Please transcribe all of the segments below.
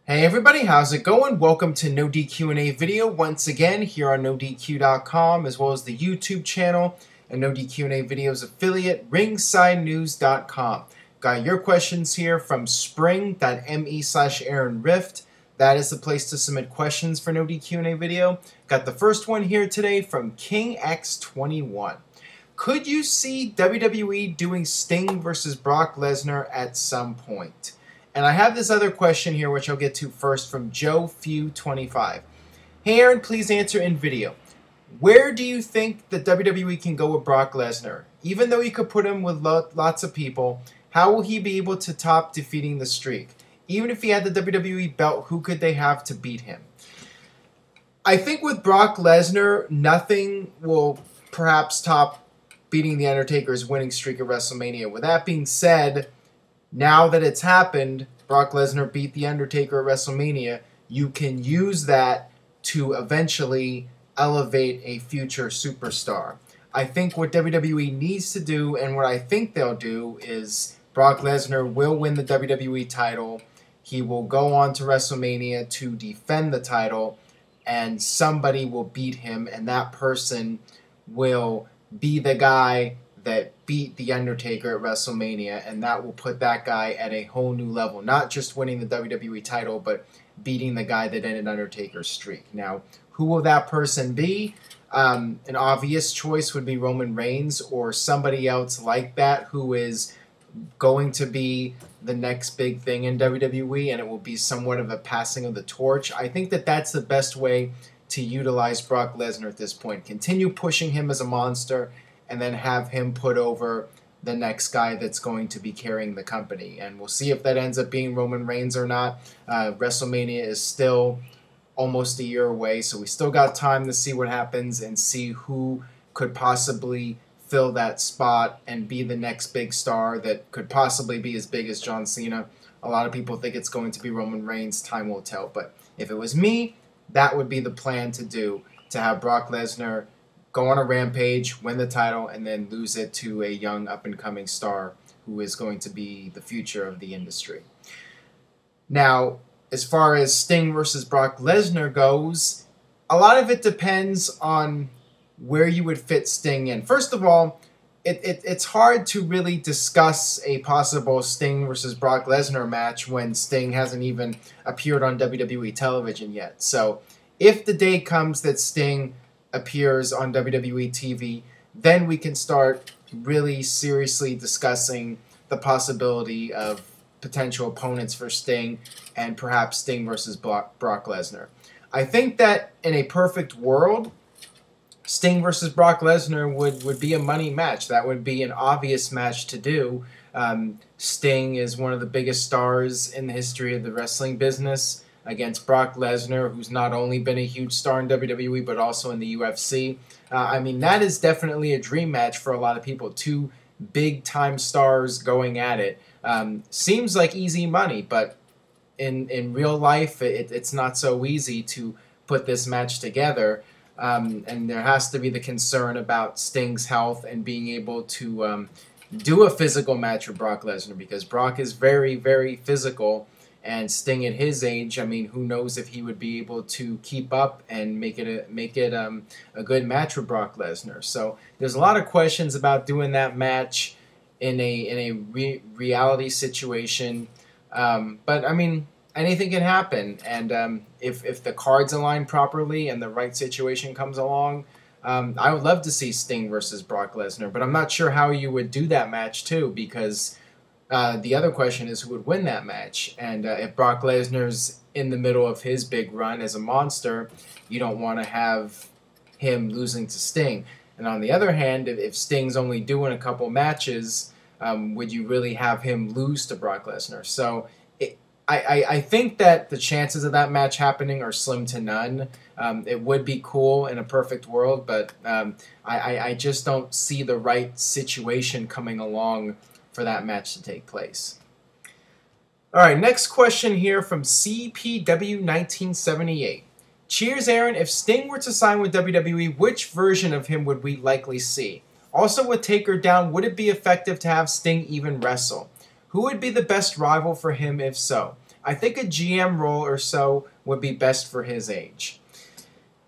Hey everybody, how's it going? Welcome to NoDQ&A video once again here on NoDQ.com as well as the YouTube channel and NoDQ&A videos affiliate ringsidenews.com. Got your questions here from spring.me/Aaron Rift. That is the place to submit questions for NoDQ&A video. Got the first one here today from KingX21. Could you see WWE doing Sting versus Brock Lesnar at some point? And I have this other question here, which I'll get to first, from JoeFew25. Hey Aaron, please answer in video. Where do you think that WWE can go with Brock Lesnar? Even though you could put him with lots of people, how will he be able to top defeating the streak? Even if he had the WWE belt, who could they have to beat him? I think with Brock Lesnar, nothing will perhaps top beating The Undertaker's winning streak at WrestleMania. With that being said, now that it's happened, Brock Lesnar beat The Undertaker at WrestleMania, you can use that to eventually elevate a future superstar. I think what WWE needs to do, and what I think they'll do, is Brock Lesnar will win the WWE title. He will go on to WrestleMania to defend the title, and somebody will beat him, and that person will be the guy that beat The Undertaker at WrestleMania, and that will put that guy at a whole new level. Not just winning the WWE title, but beating the guy that ended Undertaker's streak. Now, who will that person be? An obvious choice would be Roman Reigns or somebody else like that who is going to be the next big thing in WWE, and it will be somewhat of a passing of the torch. I think that that's the best way to utilize Brock Lesnar at this point. Continue pushing him as a monster, and then have him put over the next guy that's going to be carrying the company. And we'll see if that ends up being Roman Reigns or not. WrestleMania is still almost a year away, so we still got time to see what happens and see who could possibly fill that spot and be the next big star that could possibly be as big as John Cena. A lot of people think it's going to be Roman Reigns. Time will tell. But if it was me, that would be the plan to do, to have Brock Lesnar go on a rampage, win the title, and then lose it to a young up-and-coming star who is going to be the future of the industry. Now, as far as Sting versus Brock Lesnar goes, a lot of it depends on where you would fit Sting in. First of all, it's hard to really discuss a possible Sting versus Brock Lesnar match when Sting hasn't even appeared on WWE television yet. So if the day comes that Sting appears on WWE TV, then we can start really seriously discussing the possibility of potential opponents for Sting and perhaps Sting versus Brock Lesnar. I think that in a perfect world, Sting versus Brock Lesnar would be a money match. That would be an obvious match to do. Sting is one of the biggest stars in the history of the wrestling business, against Brock Lesnar, who's not only been a huge star in WWE, but also in the UFC. I mean, that is definitely a dream match for a lot of people. Two big-time stars going at it. Seems like easy money, but in real life, it's not so easy to put this match together. And there has to be the concern about Sting's health and being able to do a physical match with Brock Lesnar, because Brock is very, very physical. And Sting at his age, I mean, who knows if he would be able to keep up and make it a good match with Brock Lesnar. So there's a lot of questions about doing that match in a reality situation. But I mean, anything can happen. And if the cards align properly and the right situation comes along, I would love to see Sting versus Brock Lesnar. But I'm not sure how you would do that match too, because the other question is who would win that match. And if Brock Lesnar's in the middle of his big run as a monster, you don't want to have him losing to Sting. And on the other hand, if Sting's only doing a couple matches, would you really have him lose to Brock Lesnar? So I think that the chances of that match happening are slim to none. It would be cool in a perfect world, but I just don't see the right situation coming along for that match to take place. All right, next question here from CPW1978. Cheers, Aaron. If Sting were to sign with WWE, which version of him would we likely see? Also, with Taker down, would it be effective to have Sting even wrestle? Who would be the best rival for him if so? I think a GM role or so would be best for his age.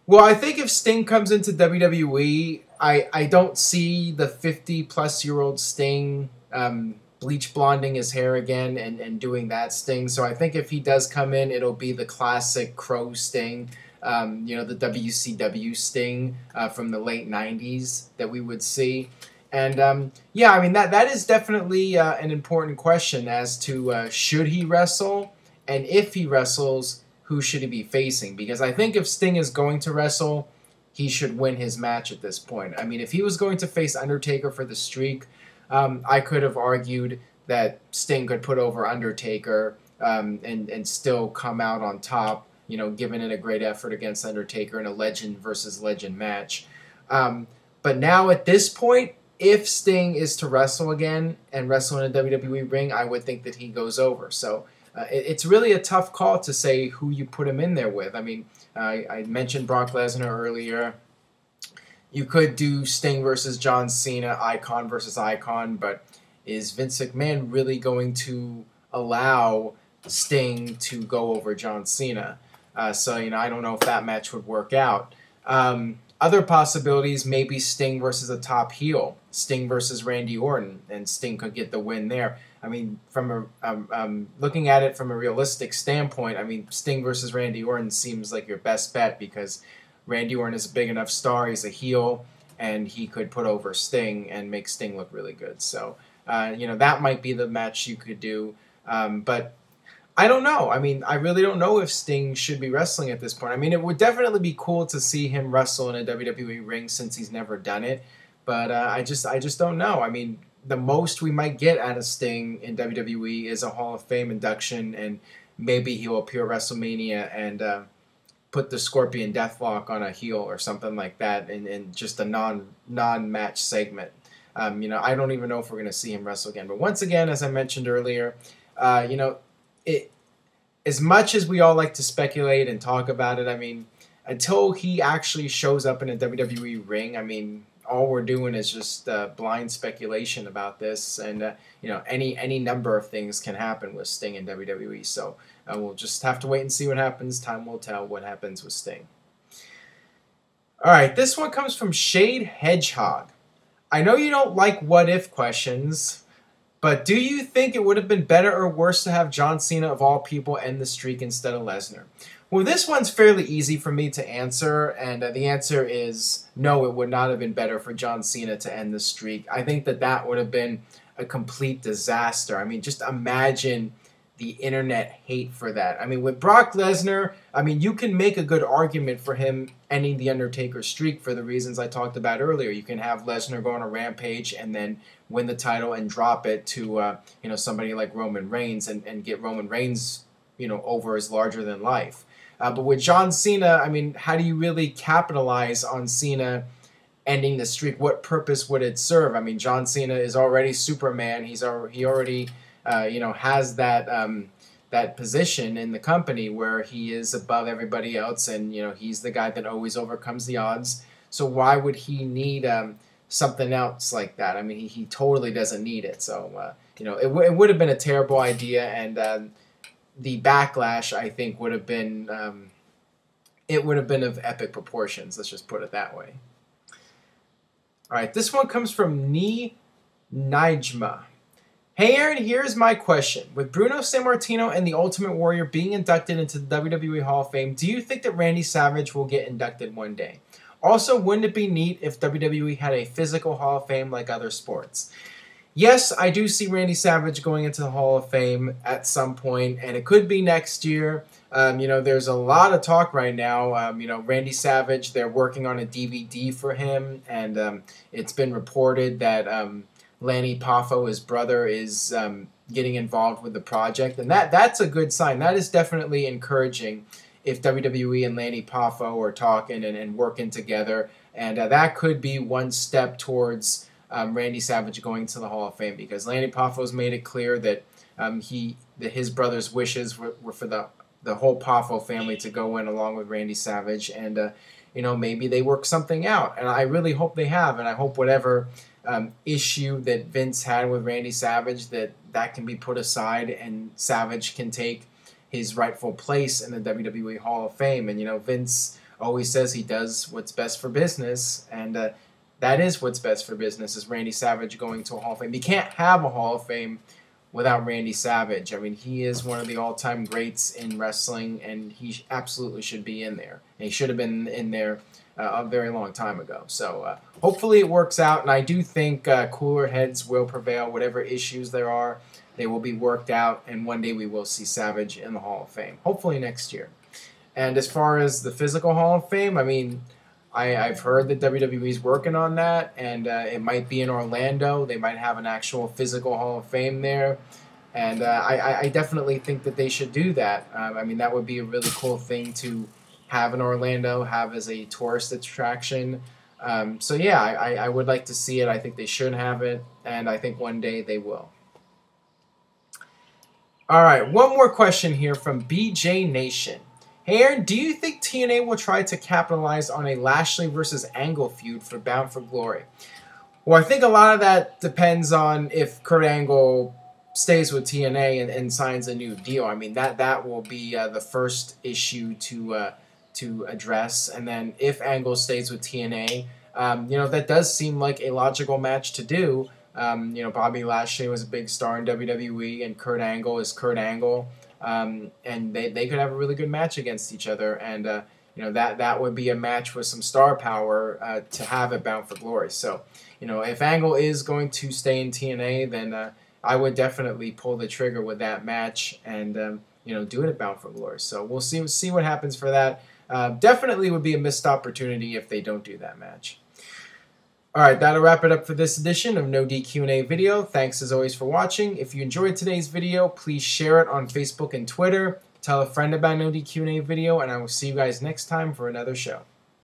Well, I think if Sting comes into WWE, I don't see the 50-plus-year-old Sting bleach blonding his hair again and doing that Sting. So I think if he does come in, it'll be the classic Crow Sting, the WCW Sting from the late 90s that we would see. And yeah, I mean, that is definitely an important question as to should he wrestle, and if he wrestles, who should he be facing? Because I think if Sting is going to wrestle, he should win his match at this point. I mean, if he was going to face Undertaker for the streak, I could have argued that Sting could put over Undertaker and still come out on top, giving it a great effort against Undertaker in a legend versus legend match. But now at this point, if Sting is to wrestle again and wrestle in a WWE ring, I would think that he goes over. So it's really a tough call to say who you put him in there with. I mean, I mentioned Brock Lesnar earlier. You could do Sting versus John Cena, Icon versus Icon, but is Vince McMahon really going to allow Sting to go over John Cena? So I don't know if that match would work out. Other possibilities, maybe Sting versus a top heel, Sting versus Randy Orton, and Sting could get the win there. I mean, from looking at it from a realistic standpoint, I mean, Sting versus Randy Orton seems like your best bet because Randy Orton is a big enough star. He's a heel, and he could put over Sting and make Sting look really good. So, that might be the match you could do. But I don't know. I mean, I really don't know if Sting should be wrestling at this point. I mean, it would definitely be cool to see him wrestle in a WWE ring since he's never done it. But I just don't know. I mean, the most we might get out of Sting in WWE is a Hall of Fame induction, and maybe he'll appear at WrestleMania and put the Scorpion Deathlock on a heel or something like that in just a non-match segment. I don't even know if we're going to see him wrestle again. But once again, as I mentioned earlier, as much as we all like to speculate and talk about it, I mean, until he actually shows up in a WWE ring, I mean, all we're doing is just blind speculation about this, and any number of things can happen with Sting in WWE. So we'll just have to wait and see what happens. Time will tell what happens with Sting. All right, this one comes from Shade Hedgehog. I know you don't like what-if questions, but do you think it would have been better or worse to have John Cena, of all people, end the streak instead of Lesnar? Well, this one's fairly easy for me to answer, and the answer is no, it would not have been better for John Cena to end the streak. I think that would have been a complete disaster. I mean, just imagine the internet hate for that. I mean, with Brock Lesnar, I mean, you can make a good argument for him ending the Undertaker streak for the reasons I talked about earlier. You can have Lesnar go on a rampage and then win the title and drop it to somebody like Roman Reigns and get Roman Reigns over as larger than life. But with John Cena, I mean, how do you really capitalize on Cena ending the streak? What purpose would it serve? I mean, John Cena is already Superman. He already has that position in the company where he is above everybody else, and he's the guy that always overcomes the odds. So why would he need something else like that? I mean, he totally doesn't need it. So it would have been a terrible idea, and the backlash, I think, would have been of epic proportions. Let's just put it that way. All right, this one comes from Nijma. Hey Aaron, here's my question. With Bruno Sammartino and the Ultimate Warrior being inducted into the WWE Hall of Fame, do you think that Randy Savage will get inducted one day? Also, wouldn't it be neat if WWE had a physical Hall of Fame like other sports? Yes, I do see Randy Savage going into the Hall of Fame at some point, and it could be next year. There's a lot of talk right now. Randy Savage, they're working on a DVD for him, and it's been reported that Lanny Poffo, his brother, is getting involved with the project, and that's a good sign. That is definitely encouraging if WWE and Lanny Poffo are talking and working together, and that could be one step towards Randy Savage going to the Hall of Fame, because Lanny Poffo's made it clear that his brother's wishes were for the whole Poffo family to go in along with Randy Savage, and maybe they work something out, and I really hope they have, and I hope whatever issue that Vince had with Randy Savage that can be put aside and Savage can take his rightful place in the WWE Hall of Fame. And, you know, Vince always says he does what's best for business, and that is what's best for business, is Randy Savage going to a Hall of Fame. You can't have a Hall of Fame without Randy Savage. I mean, he is one of the all-time greats in wrestling, and he absolutely should be in there. And he should have been in there a very long time ago. So hopefully it works out, and I do think cooler heads will prevail. Whatever issues there are, they will be worked out, and one day we will see Savage in the Hall of Fame. Hopefully next year. And as far as the physical Hall of Fame, I mean, I've heard that WWE's working on that, and it might be in Orlando. They might have an actual physical Hall of Fame there, and I definitely think that they should do that. I mean, that would be a really cool thing to have in Orlando, have as a tourist attraction. So yeah, I would like to see it. I think they should have it, and I think one day they will. All right, one more question here from BJ Nation. Hey Aaron, do you think TNA will try to capitalize on a Lashley versus Angle feud for Bound for Glory? Well, I think a lot of that depends on if Kurt Angle stays with TNA and signs a new deal. I mean, that will be the first issue to address. And then if Angle stays with TNA, you know, that does seem like a logical match to do. You know, Bobby Lashley was a big star in WWE, and Kurt Angle is Kurt Angle. And they could have a really good match against each other, and you know, that would be a match with some star power to have at Bound for Glory. So, you know, if Angle is going to stay in TNA, then I would definitely pull the trigger with that match and you know, do it at Bound for Glory. So we'll see what happens for that. Definitely would be a missed opportunity if they don't do that match. Alright, that'll wrap it up for this edition of No DQ&A video. Thanks as always for watching. If you enjoyed today's video, please share it on Facebook and Twitter. Tell a friend about No DQ&A video, and I will see you guys next time for another show.